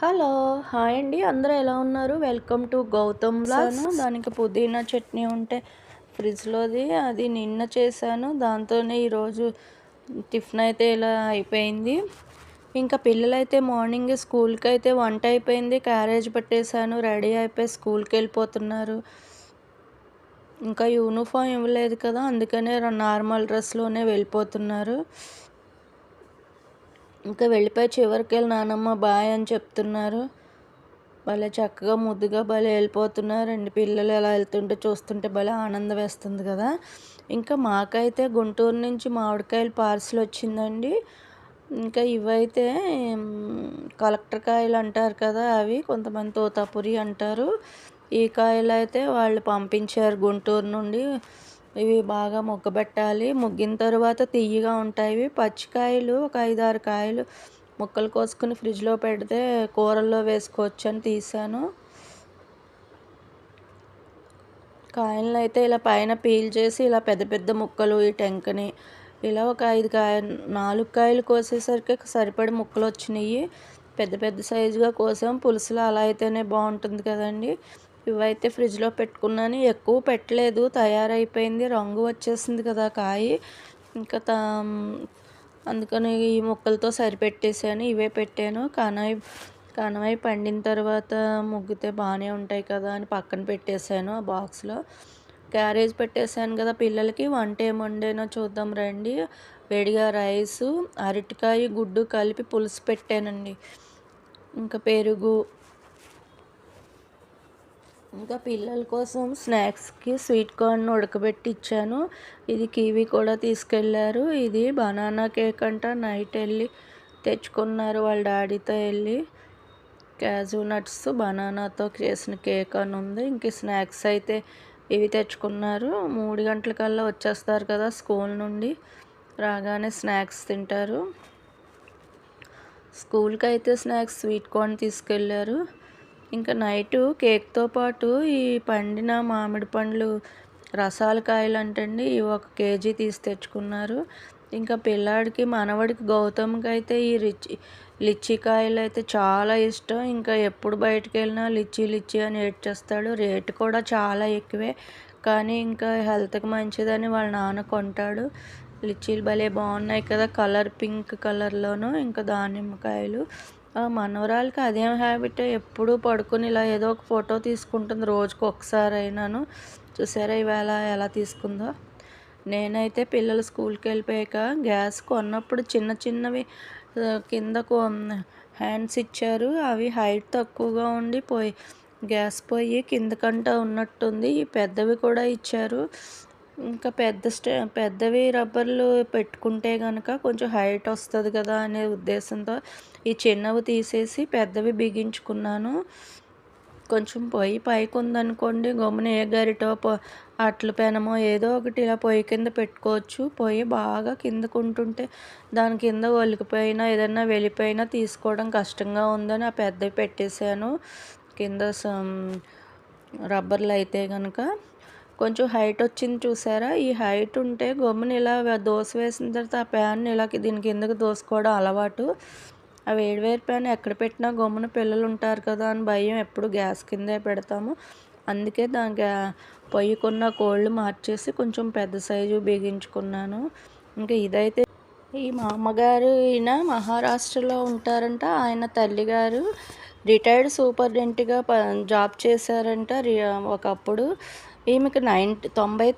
Hello! Hi అండి. అందరూ ఎలా ఉన్నారు? Welcome to Gautam vlogs. దానికి పుదీనా చట్నీ ఉంటే ఫ్రిడ్జ్‌లోది అది నిన్న చేశాను. దాంతోనే ఈరోజు టిఫిన్ అయితే ఇలా అయిపోయింది. ఇంకా పిల్లలైతే మార్నింగే స్కూల్‌కైతే వంట అయిపోయింది. క్యారేజ్ పెట్టేశాను. రెడీ అయిపోయి స్కూల్‌కెళ్ళిపోతున్నారు. ఇంకా యూనిఫామ్ ఇవ్వలేదు కదా! అందుకనే నార్మల్ డ్రెస్‌లోనే వెళ్ళిపోతున్నారు. ఇంకా వెళ్ళిపోయి చివరికెళ్ళి నానమ్మ బాయ్ అని చెప్తున్నారు. భలే చక్కగా ముద్దుగా భలే వెళ్ళిపోతున్నారండి పిల్లలు. ఎలా వెళ్తుంటే చూస్తుంటే భలే ఆనందం వేస్తుంది కదా! ఇంకా మాకైతే గుంటూరు నుంచి మామిడికాయలు పార్సిల్ వచ్చిందండి. ఇంకా ఇవైతే కలెక్టర్ కాయలు అంటారు కదా! అవి కొంతమంది తోతాపురి అంటారు. ఈ కాయలైతే వాళ్ళు పంపించారు గుంటూరు నుండి. ఇవి బాగా మొగ్గబెట్టాలి. ముగ్గిన తర్వాత తియ్యగా ఉంటాయి. ఇవి పచ్చికాయలు ఒక 5, 6 కాయలు ముక్కలు కోసుకుని ఫ్రిడ్జ్‌లో పెడితే కూరల్లో వేసుకోవచ్చని తీశాను. కాయలనైతే ఇలా పైన పీల్ చేసి ఇలా పెద్ద పెద్ద ముక్కలు ఈ టెంకని ఇలా ఒక 4 కాయలు కోసేసరికి సరిపడి ముక్కలు వచ్చినాయి. పెద్ద పెద్ద సైజుగా కోసాం. పులుసులో అలా అయితేనే బాగుంటుంది కదండి. ఇవైతే ఫ్రిడ్జ్‌లో పెట్టుకున్నాను. ఎక్కువ పెట్టలేదు. తయారైపోయింది. రంగు వచ్చేసింది కదా కాయ. ఇంకా అందుకని ఈ ముక్కలతో సరిపెట్టేసాను. ఇవే పెట్టాను. కానమై పండిన తర్వాత ముగ్గితే బాగానే ఉంటాయి కదా అని పక్కన పెట్టేశాను ఆ బాక్స్లో. క్యారేజ్ పెట్టేశాను కదా పిల్లలకి. వంట ఏం వండానో చూద్దాం రండి. వేడిగా రైసు, అరటికాయ, గుడ్డు కలిపి పులుసు పెట్టానండి. ఇంకా పెరుగు. ఇంకా పిల్లల కోసం స్నాక్స్కి స్వీట్ కార్న్ ఉడకబెట్టి ఇచ్చాను. ఇది కివీ కూడా తీసుకెళ్ళారు. ఇది బనానా కేక్ అంట. నైట్ వెళ్ళి తెచ్చుకున్నారు వాళ్ళ డాడీతో వెళ్ళి. క్యాజూ నట్స్ బనానాతో చేసిన కేక్ అని ఉంది. ఇంక స్నాక్స్ అయితే ఇవి తెచ్చుకున్నారు. 3 గంటలకల్లా వచ్చేస్తారు కదా స్కూల్ నుండి. రాగానే స్నాక్స్ తింటారు. స్కూల్కి అయితే స్నాక్స్ స్వీట్ కార్న్ తీసుకెళ్ళారు. ఇంకా నైటు కేక్తో పాటు ఈ పండిన మామిడి పండ్లు రసాల కాయలు అంటండి ఇవి 1 కేజీ తీసి తెచ్చుకున్నారు. ఇంకా పిల్లాడికి మనవడికి గౌతమ్కి అయితే ఈ లిచ్చీ కాయలు అయితే చాలా ఇష్టం. ఇంకా ఎప్పుడు బయటకు వెళ్ళినా లిచ్చీ అని ఏడ్చేస్తాడు. రేటు కూడా చాలా ఎక్కువే, కానీ ఇంకా హెల్త్కి మంచిదని వాళ్ళ నాన్న కొంటాడు. లిచ్చీలు భలే బాగున్నాయి కదా, కలర్ పింక్ కలర్లోను. ఇంకా దానిమ్మకాయలు. మనవరాలకి అదేం హ్యాబిట్, ఎప్పుడూ పడుకుని ఇలా ఏదో ఒక ఫోటో తీసుకుంటుంది రోజుకు ఒకసారి అయినాను. చూసారా ఇవాళ ఎలా తీసుకుందో. నేనైతే పిల్లలు స్కూల్కి వెళ్ళిపోయాక గ్యాస్ కొన్నప్పుడు చిన్న చిన్నవి కింద హ్యాండ్స్ ఇచ్చారు. అవి హైట్ తక్కువగా ఉండి గ్యాస్ పొయ్యి కిందకంట ఉన్నట్టుంది. పెద్దవి కూడా ఇచ్చారు. ఇంకా పెద్దవి రబ్బర్లు పెట్టుకుంటే కనుక కొంచెం హైట్ వస్తుంది కదా అనే ఉద్దేశంతో ఈ చిన్నవి తీసేసి పెద్దవి బిగించుకున్నాను. కొంచెం పొయ్యి పైకి ఉందనుకోండి, గమ్మున ఏ గరిటో అట్ల పెనమో ఏదో ఒకటి ఇలా పొయ్యి కింద పెట్టుకోవచ్చు. పొయ్యి బాగా కిందకు ఉంటుంటే దాని కింద ఒలికిపోయినా ఏదన్నా వెళ్ళిపోయినా తీసుకోవడం కష్టంగా ఉందని ఆ పెద్దవి పెట్టేశాను. కింద రబ్బర్లు అయితే కనుక కొంచెం హైట్ వచ్చింది చూసారా. ఈ హైట్ ఉంటే గమ్మున ఇలా దోశ వేసిన తర్వాత ఆ ప్యాన్ ఇలా దీని కిందకి దోసుకోవడం అలవాటు. ఆ వేడివేడి ప్యాన్ ఎక్కడ పెట్టినా గమ్మున పిల్లలు ఉంటారు కదా అని భయం, ఎప్పుడు గ్యాస్ కిందే పెడతాము. అందుకే పొయ్యికున్న కోళ్ళు మార్చేసి కొంచెం పెద్ద సైజు బిగించుకున్నాను. ఇంకా ఇదైతే మా అమ్మగారు ఈయన మహారాష్ట్రలో ఉంటారంట. ఆయన తల్లిగారు రిటైర్డ్ సూపరింటెండెంట్గా జాబ్ చేశారంట ఒకప్పుడు. ఈమెకు 99వ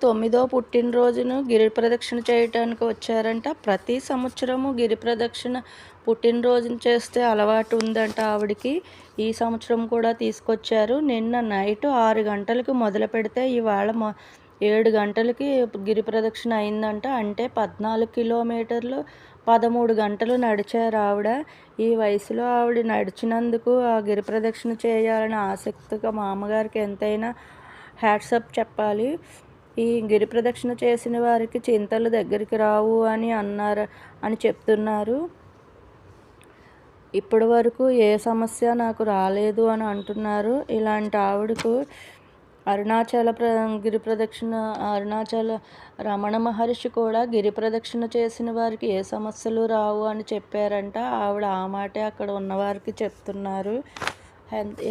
పుట్టినరోజును గిరి ప్రదక్షిణ చేయడానికి వచ్చారంట. ప్రతి సంవత్సరము గిరి ప్రదక్షిణ పుట్టినరోజున చేస్తే అలవాటు ఉందంట ఆవిడికి. ఈ సంవత్సరం కూడా తీసుకొచ్చారు. నిన్న నైట్ 6 గంటలకు మొదలు పెడితే ఇవాళ 7 గంటలకి గిరి ప్రదక్షిణ అయిందంట. అంటే 14 కిలోమీటర్లు 13 గంటలు నడిచారు ఆవిడ. ఈ వయసులో ఆవిడ నడిచినందుకు ఆ గిరి ప్రదక్షిణ చేయాలని ఆసక్తిగా మా అమ్మగారికి ఎంతైనా హ్యాట్సప్ చెప్పాలి. ఈ గిరి ప్రదక్షిణ చేసిన వారికి చింతలు దగ్గరికి రావు అని చెప్తున్నారు. ఇప్పటి వరకు ఏ సమస్య నాకు రాలేదు అని అంటున్నారు. ఇలాంటి ఆవిడకు అరుణాచల గిరి ప్రదక్షిణ అరుణాచల రమణ మహర్షి కూడా గిరి ప్రదక్షిణ చేసిన వారికి ఏ సమస్యలు రావు అని చెప్పారంట. ఆవిడ ఆ మాటే అక్కడ ఉన్నవారికి చెప్తున్నారు.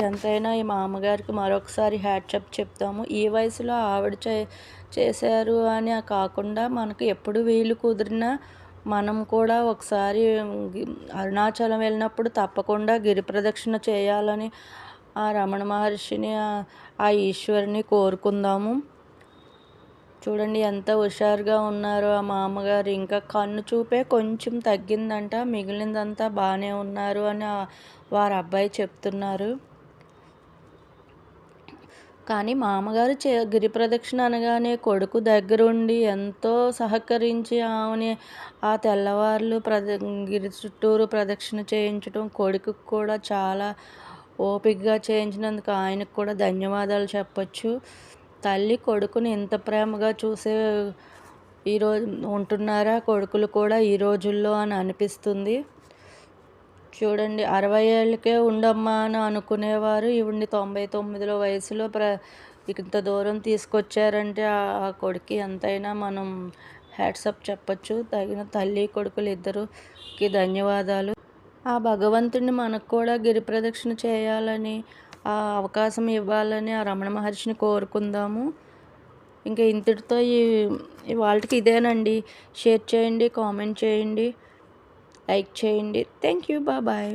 ఎంతైనా ఈ మా అమ్మగారికి మరొకసారి హ్యాట్సప్ చెప్తాము. ఈ వయసులో ఆవిడ చేశారు అని కాకుండా మనకు ఎప్పుడు వీలు కుదిరినా మనం కూడా ఒకసారి అరుణాచలం వెళ్ళినప్పుడు తప్పకుండా గిరి ప్రదక్షిణ చేయాలని ఆ రమణ మహర్షిని ఆ ఈశ్వరుని కోరుకుందాము. చూడండి ఎంత హుషారుగా ఉన్నారో ఆ మా అమ్మగారు. ఇంకా కన్ను చూపే కొంచెం తగ్గిందంట, మిగిలిందంతా బాగానే ఉన్నారు అని వారి అబ్బాయి చెప్తున్నారు. కానీ మా అమ్మగారు గిరి ప్రదక్షిణ అనగానే కొడుకు దగ్గరుండి ఎంతో సహకరించి ఆమెని ఆ తెల్లవార్లు గిరి చుట్టూరు ప్రదక్షిణ చేయించడం, కొడుకుకు కూడా చాలా ఓపికగా చేయించినందుకు ఆయనకు కూడా ధన్యవాదాలు చెప్పచ్చు. తల్లి కొడుకుని ఇంత ప్రేమగా చూసే ఈరోజు ఉంటున్నారా కొడుకులు కూడా ఈ రోజుల్లో అని అనిపిస్తుంది. చూడండి 60 ఏళ్ళకే ఉండమ్మా అని అనుకునేవారు ఈవిడ్ని 99 వయసులో ఇంత దూరం తీసుకొచ్చారంటే ఆ కొడుకు ఎంతైనా మనం హ్యాట్సప్ చెప్పచ్చు. తగిన తల్లి కొడుకులు ఇద్దరికి ధన్యవాదాలు. ఆ భగవంతుడిని మనకు కూడా గిరి ప్రదక్షిణ చేయాలని, ఆ అవకాశం ఇవ్వాలని ఆ రమణ మహర్షిని కోరుకుందాము. ఇంకా ఇంతటితో ఇవాళకి ఇదేనండి. షేర్ చేయండి, కామెంట్ చేయండి, లైక్ చేయండి. Thank you. బాయ్.